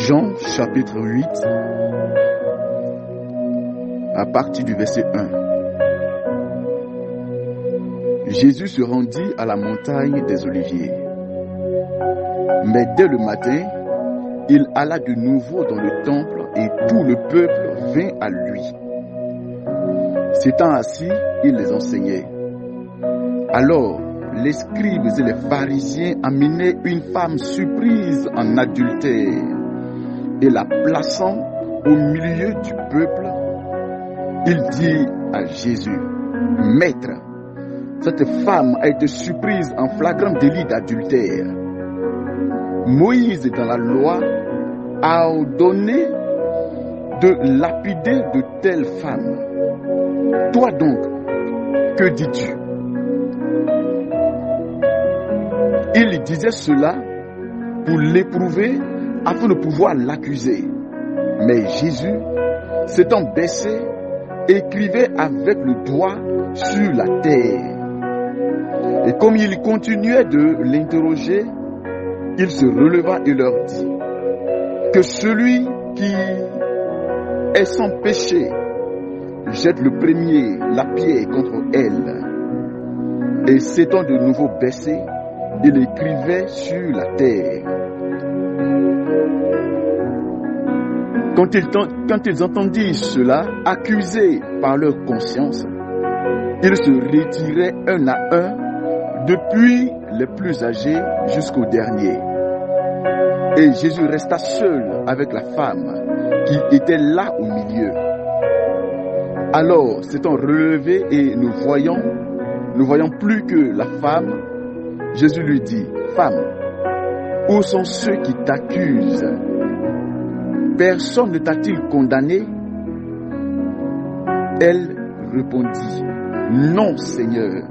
Jean chapitre 8, à partir du verset 1. Jésus se rendit à la montagne des Oliviers. Mais dès le matin, il alla de nouveau dans le temple et tout le peuple vint à lui. S'étant assis, il les enseignait. Alors, les scribes et les pharisiens amenaient une femme surprise en adultère et la plaçant au milieu du peuple, il dit à Jésus, « Maître, cette femme a été surprise en flagrant délit d'adultère. Moïse, dans la loi, a ordonné de lapider de telles femmes. Toi donc, que dis-tu » Il disait cela pour l'éprouver afin de pouvoir l'accuser. Mais Jésus, s'étant baissé, écrivait avec le doigt sur la terre. Et comme il continuait de l'interroger, il se releva et leur dit, que celui qui est sans péché jette le premier la pierre contre elle. Et s'étant de nouveau baissé, il écrivait sur la terre. Quand ils entendirent cela, accusés par leur conscience, ils se retiraient un à un, depuis les plus âgés jusqu'au dernier. Et Jésus resta seul avec la femme qui était là au milieu. Alors, s'étant relevé et ne voyant plus que la femme, Jésus lui dit, « Femme, où sont ceux qui t'accusent? Personne ne t'a-t-il condamné ?» Elle répondit, « Non, Seigneur. »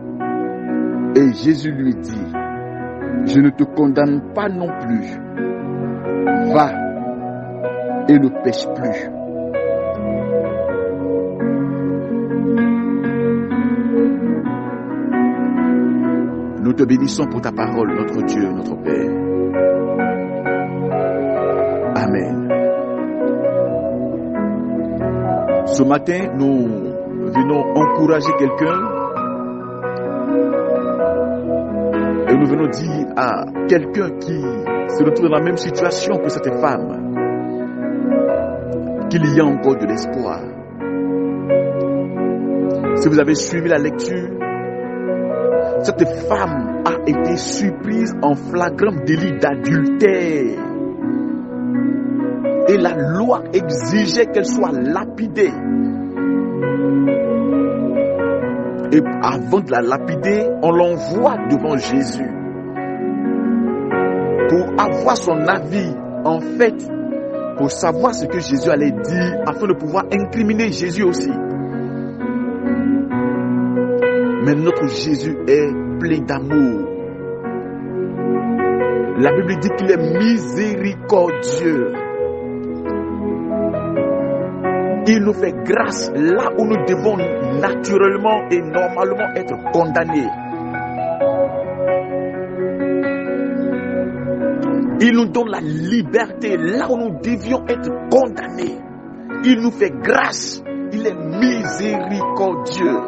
Et Jésus lui dit, « Je ne te condamne pas non plus. Va et ne pêche plus. » Nous te bénissons pour ta parole, notre Dieu, notre Père. Amen. Ce matin, nous venons encourager quelqu'un et nous venons dire à quelqu'un qui se retrouve dans la même situation que cette femme qu'il y a encore de l'espoir. Si vous avez suivi la lecture, cette femme a été surprise en flagrant délit d'adultère. Et la loi exigeait qu'elle soit lapidée. Et avant de la lapider, on l'envoie devant Jésus pour avoir son avis, en fait, pour savoir ce que Jésus allait dire, afin de pouvoir incriminer Jésus aussi. Mais notre Jésus est plein d'amour. La Bible dit qu'il est miséricordieux. Il nous fait grâce là où nous devons naturellement et normalement être condamnés. Il nous donne la liberté là où nous devions être condamnés. Il nous fait grâce. Il est miséricordieux.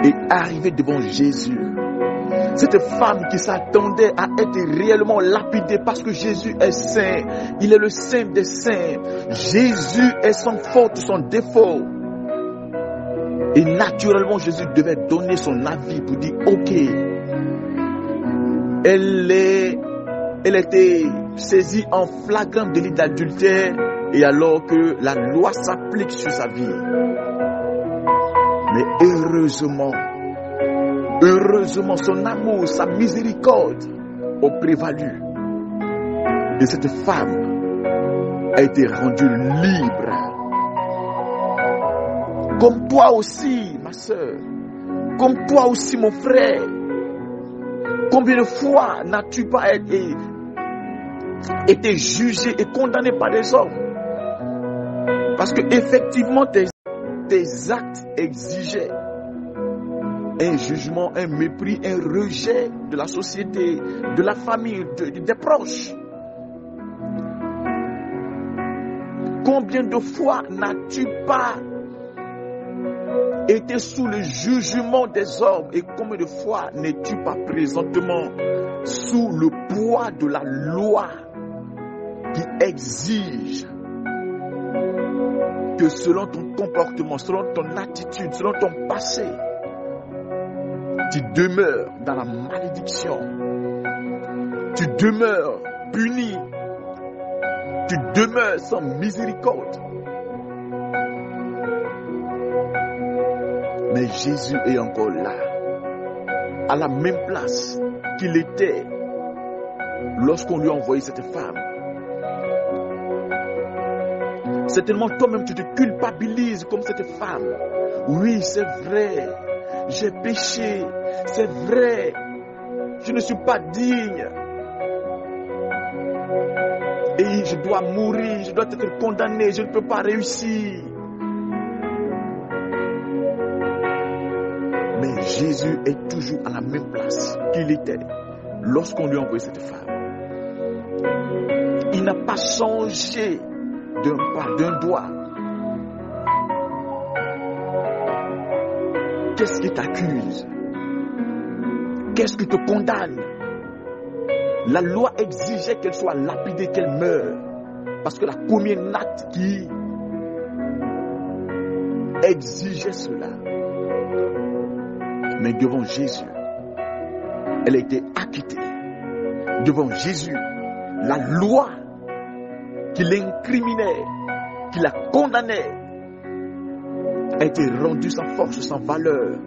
Et arrivé devant Jésus, cette femme qui s'attendait à être réellement lapidée parce que Jésus est saint, il est le saint des saints, Jésus est sans faute, sans défaut. Et naturellement, Jésus devait donner son avis pour dire, ok, elle était saisie en flagrant délit d'adultère, et alors que la loi s'applique sur sa vie. Mais heureusement, son amour, sa miséricorde ont prévalu. Et cette femme a été rendue libre. Comme toi aussi, ma soeur. Comme toi aussi, mon frère. Combien de fois n'as-tu pas été jugé et condamné par des hommes? Parce que effectivement, tes actes exigeaient un jugement, un mépris, un rejet de la société, de la famille, des proches. Combien de fois n'as-tu pas été sous le jugement des hommes? Et combien de fois n'es-tu pas présentement sous le poids de la loi qui exige que selon ton comportement, selon ton attitude, selon ton passé, tu demeures dans la malédiction, tu demeures puni, tu demeures sans miséricorde. Mais Jésus est encore là, à la même place qu'il était lorsqu'on lui a envoyé cette femme. Certainement, toi-même, tu te culpabilises comme cette femme. Oui, c'est vrai, j'ai péché, c'est vrai, je ne suis pas digne. Et je dois mourir, je dois être condamné, je ne peux pas réussir. Mais Jésus est toujours à la même place qu'il était lorsqu'on lui a envoyé cette femme. Il n'a pas changé d'un pas, d'un doigt. Qu'est-ce qui t'accuse? Qu'est-ce qui te condamne? La loi exigeait qu'elle soit lapidée, qu'elle meure. Parce que la commis un acte qui exigeait cela. Mais devant Jésus, elle a été acquittée. Devant Jésus, la loi qui l'incriminait, qui la condamnait, a été rendue sans force, sans valeur.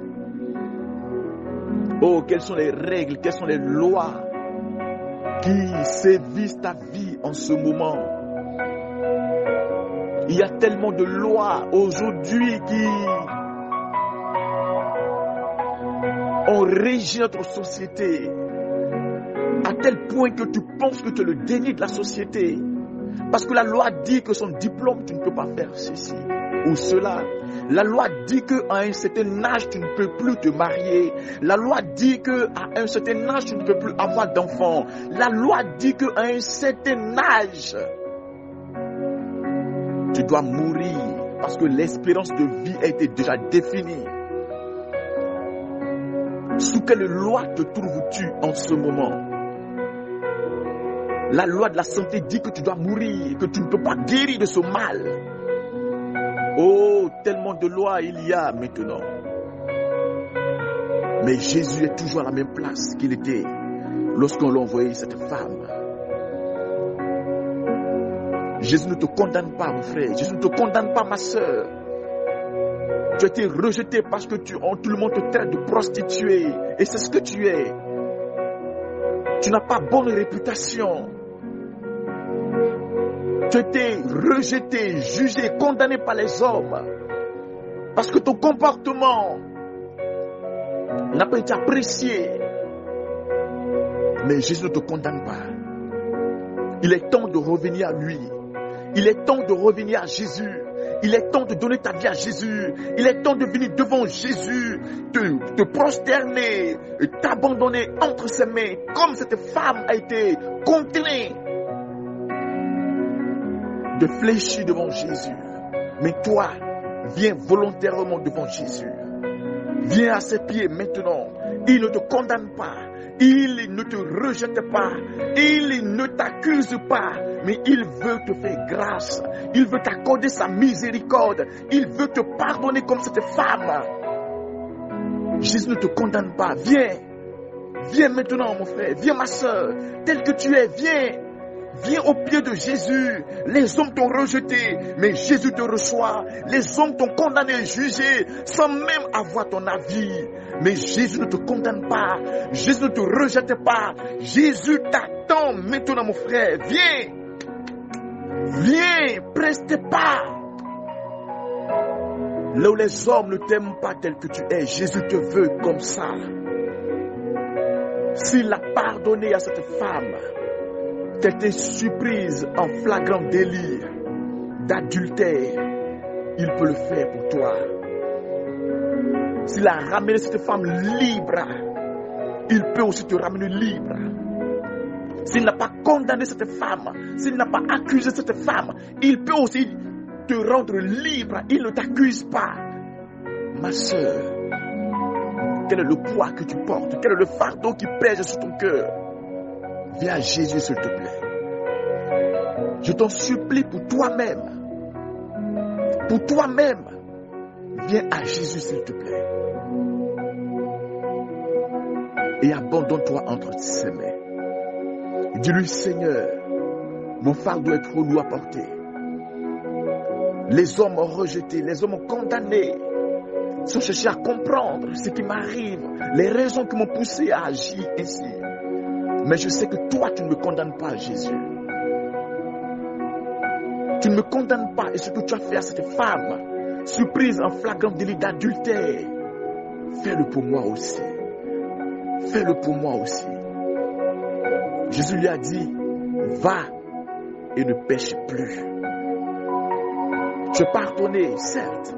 Oh, quelles sont les règles, quelles sont les lois qui sévissent ta vie en ce moment? Il y a tellement de lois aujourd'hui qui ont régi notre société, à tel point que tu penses que tu es le déni de la société. Parce que la loi dit que son diplôme, tu ne peux pas faire ceci ou cela. La loi dit qu'à un certain âge, tu ne peux plus te marier. La loi dit qu'à un certain âge, tu ne peux plus avoir d'enfants. La loi dit qu'à un certain âge, tu dois mourir parce que l'espérance de vie a été déjà définie. Sous quelle loi te trouves-tu en ce moment? La loi de la santé dit que tu dois mourir, que tu ne peux pas guérir de ce mal. Oh, tellement de lois il y a maintenant. Mais Jésus est toujours à la même place qu'il était lorsqu'on l'a envoyé cette femme. Jésus ne te condamne pas, mon frère. Jésus ne te condamne pas, ma soeur. Tu as été rejeté parce que tout le monde te traite de prostituée. Et c'est ce que tu es. Tu n'as pas bonne réputation. Tu as été rejeté, jugé, condamné par les hommes. Parce que ton comportement n'a pas été apprécié. Mais Jésus ne te condamne pas. Il est temps de revenir à lui. Il est temps de revenir à Jésus. Il est temps de donner ta vie à Jésus. Il est temps de venir devant Jésus, te prosterner, t'abandonner entre ses mains, comme cette femme a été contrainte de fléchir devant Jésus. Mais toi, viens volontairement devant Jésus. Viens à ses pieds maintenant. Il ne te condamne pas. Il ne te rejette pas. Il ne t'accuse pas. Mais il veut te faire grâce. Il veut t'accorder sa miséricorde. Il veut te pardonner comme cette femme. Jésus ne te condamne pas. Viens. Viens maintenant, mon frère. Viens, ma soeur. Tel que tu es, viens. Viens au pied de Jésus. Les hommes t'ont rejeté, mais Jésus te reçoit. Les hommes t'ont condamné, jugé, sans même avoir ton avis. Mais Jésus ne te condamne pas. Jésus ne te rejette pas. Jésus t'attend maintenant, mon frère. Viens. Viens, presse tes pas. Là où les hommes ne t'aiment pas tel que tu es, Jésus te veut comme ça. S'il a pardonné à cette femme, qu'elle était surprise en flagrant délit d'adultère, il peut le faire pour toi. S'il a ramené cette femme libre, il peut aussi te ramener libre. S'il n'a pas condamné cette femme, s'il n'a pas accusé cette femme, il peut aussi te rendre libre. Il ne t'accuse pas. Ma sœur, quel est le poids que tu portes? Quel est le fardeau qui pèse sur ton cœur? Viens à Jésus, s'il te plaît. Je t'en supplie pour toi-même. Pour toi-même. Viens à Jésus, s'il te plaît. Et abandonne-toi entre ses mains. Dis-lui, Seigneur, mon fardeau est trop lourd à porter. Les hommes ont rejeté, les hommes ont condamné, sans chercher à comprendre ce qui m'arrive, les raisons qui m'ont poussé à agir ainsi. Mais je sais que toi, tu ne me condamnes pas, Jésus. Tu ne me condamnes pas, et ce que tu as fait à cette femme, surprise en flagrant délit d'adultère, fais-le pour moi aussi. Fais-le pour moi aussi. Jésus lui a dit, va et ne pêche plus. Tu es pardonné, certes,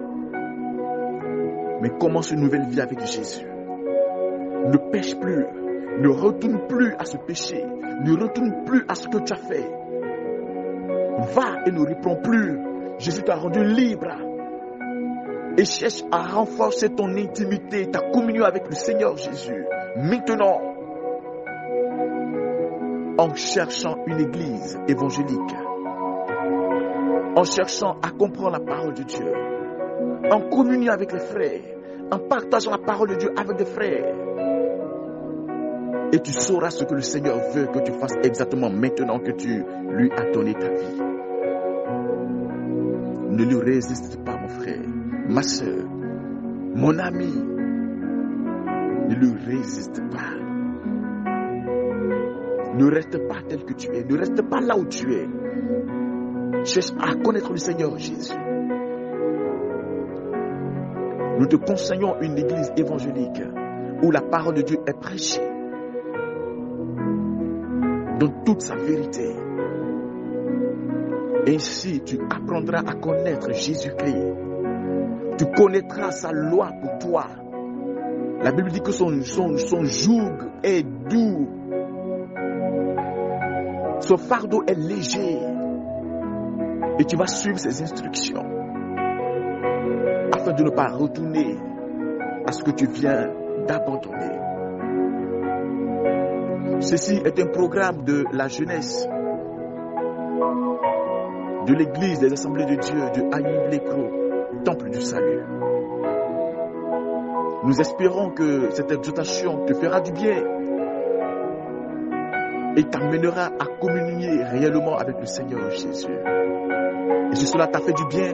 mais commence une nouvelle vie avec Jésus. Ne pêche plus, ne retourne plus à ce péché, ne retourne plus à ce que tu as fait. Va et ne reprends plus. Jésus t'a rendu libre. Et cherche à renforcer ton intimité, ta communion avec le Seigneur Jésus. Maintenant, en cherchant une église évangélique, en cherchant à comprendre la parole de Dieu, en communiant avec les frères, en partageant la parole de Dieu avec des frères. Et tu sauras ce que le Seigneur veut que tu fasses exactement maintenant que tu lui as donné ta vie. Ne lui résiste pas, mon frère, ma soeur, mon ami. Ne lui résiste pas. Ne reste pas tel que tu es. Ne reste pas là où tu es. Cherche à connaître le Seigneur Jésus. Nous te conseillons une église évangélique où la parole de Dieu est prêchée dans toute sa vérité. Ainsi, tu apprendras à connaître Jésus-Christ. Tu connaîtras sa loi pour toi. La Bible dit que son joug est doux. Son fardeau est léger. Et tu vas suivre ses instructions afin de ne pas retourner à ce que tu viens d'abandonner. Ceci est un programme de la jeunesse de l'église des assemblées de Dieu de Agny-Blécro, Temple du Salut. Nous espérons que cette exhortation te fera du bien et t'amènera à communier réellement avec le Seigneur Jésus. Et si cela t'a fait du bien,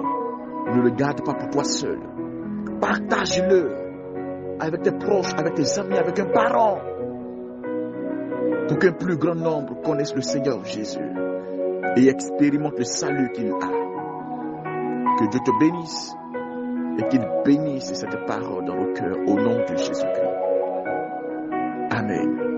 ne le garde pas pour toi seul. Partage-le avec tes proches, avec tes amis, avec un parent, pour qu'un plus grand nombre connaisse le Seigneur Jésus et expérimente le salut qu'il a. Que Dieu te bénisse et qu'il bénisse cette parole dans nos cœurs au nom de Jésus-Christ. Amen.